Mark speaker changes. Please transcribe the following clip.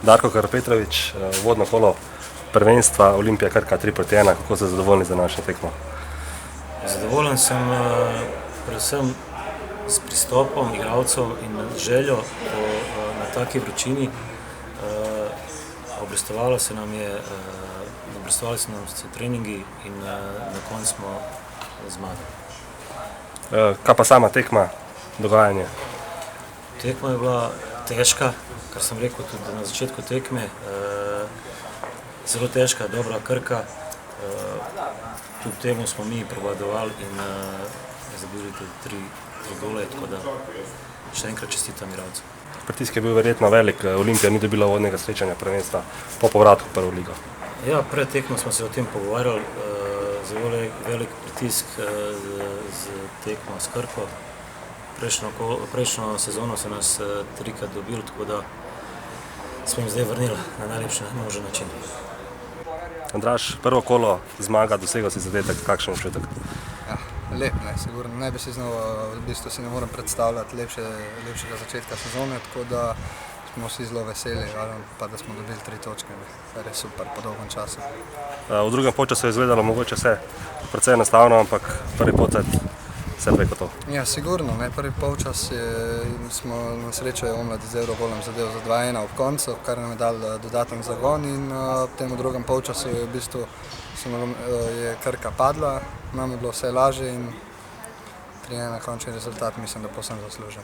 Speaker 1: Darko Karpetrović, vodno kolo prvenstva Olimpija Krka 3:1, kako ste zadovoljni za današnjo tekmo?
Speaker 2: Zadovoljen sem predvsem s pristopom igralcev in željo na taki vročini. Obrestovali so nam se treningi in na koncu smo zmagali.
Speaker 1: Kaj pa sama tekma, dogajanje?
Speaker 2: Tekma je bila težka, kar sem rekel tudi na začetku tekme. Zelo težka, dobra Krka. Kljub temu smo mi prevladovali in zabili tudi 3 gole, tako da še enkrat čestitam igralcem.
Speaker 1: Pritisk je bil verjetno velik, Olimpija ni dobila uvodnega srečanja prvenstva po povratku v prvo ligo.
Speaker 2: Ja, pred tekmo smo se o tem pogovarjali, zelo velik pritisk z tekmo s Krko. Prejšnjo sezono so nas 3-krat dobili, tako da smo jim zdaj vrnili na najlepši možen način.
Speaker 1: Andraž, prvo kolo zmaga, dosegel si zadetek, kakšen občutek?
Speaker 3: Ja, lep, sigurno. Ne bi si znova, v bistvu si ne morem predstavljati lepšega začetka sezone, tako da smo vsi zelo veseli, pa da smo dobili 3 točke, kar je super po dolgem času.
Speaker 1: V drugem polčasu je izgledalo mogoče vse precej enostavno, ampak prvi polčas vse preko to.
Speaker 3: Ja, sigurno. Prvi polčas smo na srečo Omlad z Eurogolom zadel za 2:1 ob koncu, kar nam je dal dodaten zagon in potem v drugem polčasu je v bistvu je Krka padla, nam je bilo vse lažje in 3:1 končni rezultat mislim, da povsem zaslužen.